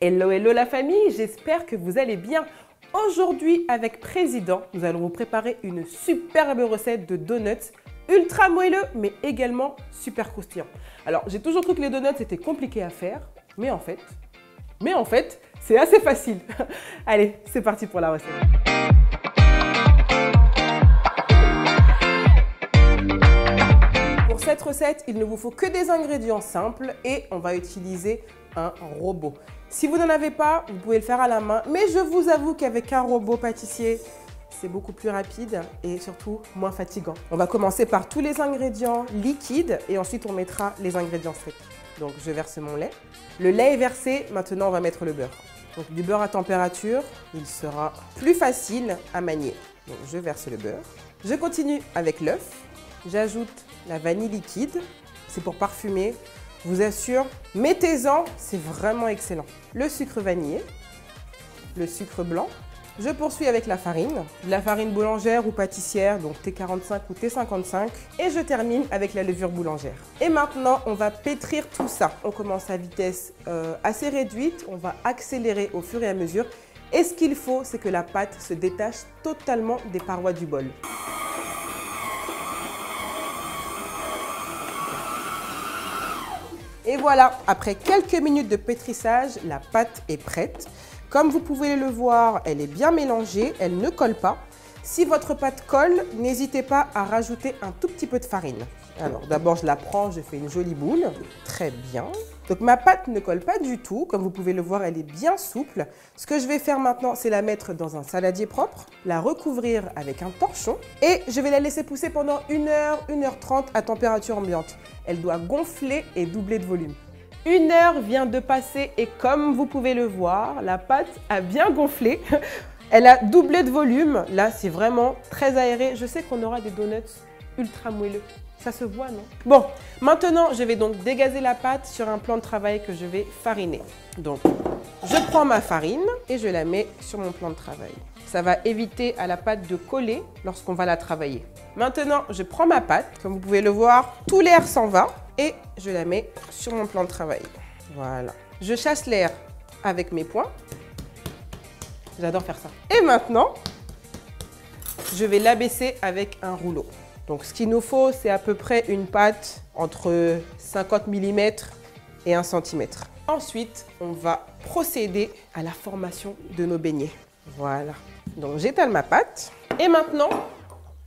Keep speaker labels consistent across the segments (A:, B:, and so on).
A: Hello, hello la famille, j'espère que vous allez bien. Aujourd'hui, avec Président, nous allons vous préparer une superbe recette de donuts ultra moelleux, mais également super croustillant. Alors, j'ai toujours cru que les donuts étaient compliqués à faire, mais en fait, c'est assez facile. Allez, c'est parti pour la recette. Pour cette recette, il ne vous faut que des ingrédients simples et on va utiliser un robot. Si vous n'en avez pas, vous pouvez le faire à la main, mais je vous avoue qu'avec un robot pâtissier, c'est beaucoup plus rapide et surtout moins fatigant. On va commencer par tous les ingrédients liquides et ensuite on mettra les ingrédients secs. Donc je verse mon lait. Le lait est versé, maintenant on va mettre le beurre. Donc du beurre à température, il sera plus facile à manier. Donc je verse le beurre. Je continue avec l'œuf. J'ajoute la vanille liquide, c'est pour parfumer. Je vous assure, mettez-en, c'est vraiment excellent. Le sucre vanillé, le sucre blanc. Je poursuis avec la farine, de la farine boulangère ou pâtissière, donc T45 ou T55. Et je termine avec la levure boulangère. Et maintenant, on va pétrir tout ça. On commence à vitesse assez réduite, on va accélérer au fur et à mesure. Et ce qu'il faut, c'est que la pâte se détache totalement des parois du bol. Et voilà, après quelques minutes de pétrissage, la pâte est prête. Comme vous pouvez le voir, elle est bien mélangée, elle ne colle pas. Si votre pâte colle, n'hésitez pas à rajouter un tout petit peu de farine. Alors d'abord, je la prends, je fais une jolie boule. Très bien. Donc ma pâte ne colle pas du tout. Comme vous pouvez le voir, elle est bien souple. Ce que je vais faire maintenant, c'est la mettre dans un saladier propre, la recouvrir avec un torchon et je vais la laisser pousser pendant 1 heure, 1 h 30 à température ambiante. Elle doit gonfler et doubler de volume. 1 heure vient de passer et comme vous pouvez le voir, la pâte a bien gonflé. Elle a doublé de volume. Là, c'est vraiment très aéré. Je sais qu'on aura des donuts ultra moelleux. Ça se voit, non? Bon, maintenant, je vais donc dégazer la pâte sur un plan de travail que je vais fariner. Donc, je prends ma farine et je la mets sur mon plan de travail. Ça va éviter à la pâte de coller lorsqu'on va la travailler. Maintenant, je prends ma pâte. Comme vous pouvez le voir, tout l'air s'en va et je la mets sur mon plan de travail. Voilà. Je chasse l'air avec mes poings. J'adore faire ça. Et maintenant, je vais l'abaisser avec un rouleau. Donc, ce qu'il nous faut, c'est à peu près une pâte entre 50 mm et 1 cm. Ensuite, on va procéder à la formation de nos beignets. Voilà. Donc, j'étale ma pâte. Et maintenant,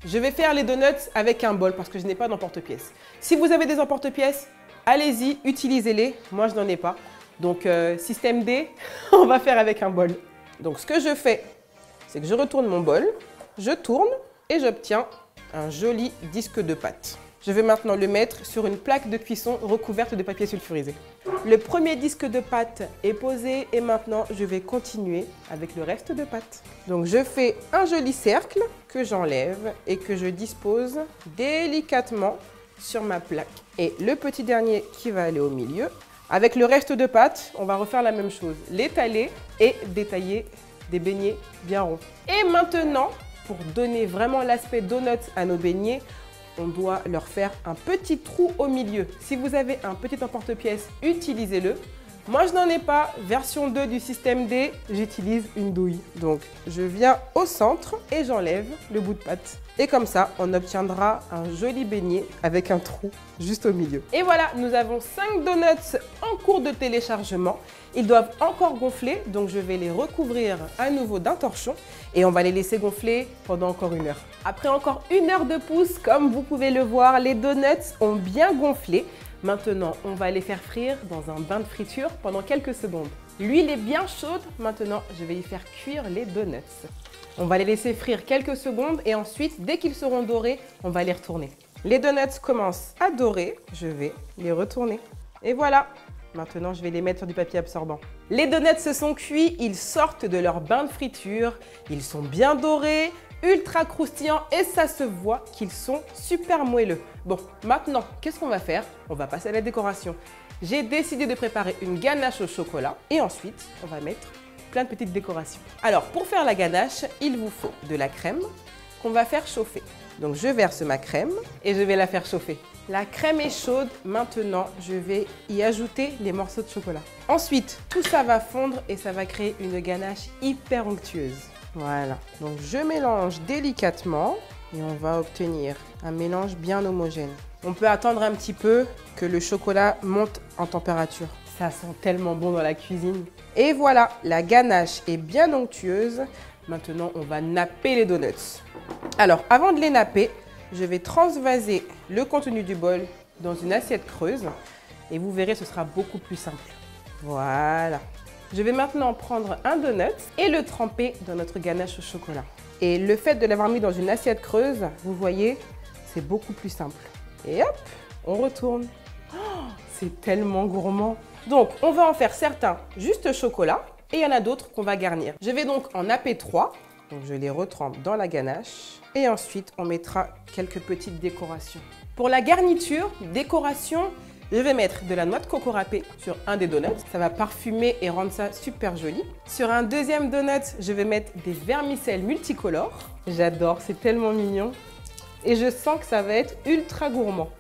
A: je vais faire les donuts avec un bol parce que je n'ai pas d'emporte-pièce. Si vous avez des emporte-pièces, allez-y, utilisez-les. Moi, je n'en ai pas. Donc, système D, on va faire avec un bol. Donc, ce que je fais, c'est que je retourne mon bol, je tourne et j'obtiens un joli disque de pâte. Je vais maintenant le mettre sur une plaque de cuisson recouverte de papier sulfurisé. Le premier disque de pâte est posé et maintenant je vais continuer avec le reste de pâte. Donc je fais un joli cercle que j'enlève et que je dispose délicatement sur ma plaque. Et le petit dernier qui va aller au milieu. Avec le reste de pâte, on va refaire la même chose. L'étaler et détailler des beignets bien ronds. Et maintenant, pour donner vraiment l'aspect donuts à nos beignets, on doit leur faire un petit trou au milieu. Si vous avez un petit emporte-pièce, utilisez-le. Moi, je n'en ai pas. Version 2 du système D, j'utilise une douille. Donc, je viens au centre et j'enlève le bout de pâte. Et comme ça, on obtiendra un joli beignet avec un trou juste au milieu. Et voilà, nous avons 5 donuts en cours de téléchargement. Ils doivent encore gonfler, donc je vais les recouvrir à nouveau d'un torchon et on va les laisser gonfler pendant encore 1 heure. Après encore 1 heure de pouce, comme vous pouvez le voir, les donuts ont bien gonflé. Maintenant, on va les faire frire dans un bain de friture pendant quelques secondes. L'huile est bien chaude. Maintenant, je vais y faire cuire les donuts. On va les laisser frire quelques secondes et ensuite, dès qu'ils seront dorés, on va les retourner. Les donuts commencent à dorer. Je vais les retourner. Et voilà. Maintenant, je vais les mettre sur du papier absorbant. Les donuts se sont cuits. Ils sortent de leur bain de friture. Ils sont bien dorés, ultra croustillants et ça se voit qu'ils sont super moelleux. Bon, maintenant, qu'est-ce qu'on va faire? On va passer à la décoration. J'ai décidé de préparer une ganache au chocolat et ensuite, on va mettre plein de petites décorations. Alors, pour faire la ganache, il vous faut de la crème, qu'on va faire chauffer. Donc je verse ma crème et je vais la faire chauffer. La crème est chaude, maintenant je vais y ajouter les morceaux de chocolat. Ensuite, tout ça va fondre et ça va créer une ganache hyper onctueuse. Voilà, donc je mélange délicatement et on va obtenir un mélange bien homogène. On peut attendre un petit peu que le chocolat monte en température. Ça sent tellement bon dans la cuisine. Et voilà, la ganache est bien onctueuse. Maintenant, on va napper les donuts. Alors, avant de les napper, je vais transvaser le contenu du bol dans une assiette creuse et vous verrez, ce sera beaucoup plus simple. Voilà. Je vais maintenant prendre un donut et le tremper dans notre ganache au chocolat. Et le fait de l'avoir mis dans une assiette creuse, vous voyez, c'est beaucoup plus simple. Et hop, on retourne. Oh, c'est tellement gourmand. Donc, on va en faire certains juste chocolat et il y en a d'autres qu'on va garnir. Je vais donc en napper 3. Donc, je les retrempe dans la ganache. Et ensuite, on mettra quelques petites décorations. Pour la garniture, décoration, je vais mettre de la noix de coco râpée sur un des donuts. Ça va parfumer et rendre ça super joli. Sur un deuxième donut, je vais mettre des vermicelles multicolores. J'adore, c'est tellement mignon. Et je sens que ça va être ultra gourmand.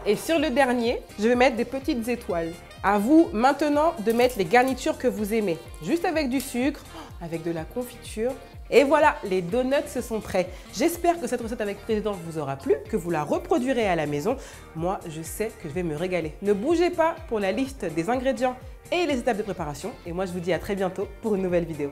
A: Et sur le dernier, je vais mettre des petites étoiles. À vous maintenant de mettre les garnitures que vous aimez. Juste avec du sucre, avec de la confiture. Et voilà, les donuts se sont prêts. J'espère que cette recette avec président vous aura plu, que vous la reproduirez à la maison. Moi, je sais que je vais me régaler. Ne bougez pas pour la liste des ingrédients et les étapes de préparation. Et moi, je vous dis à très bientôt pour une nouvelle vidéo.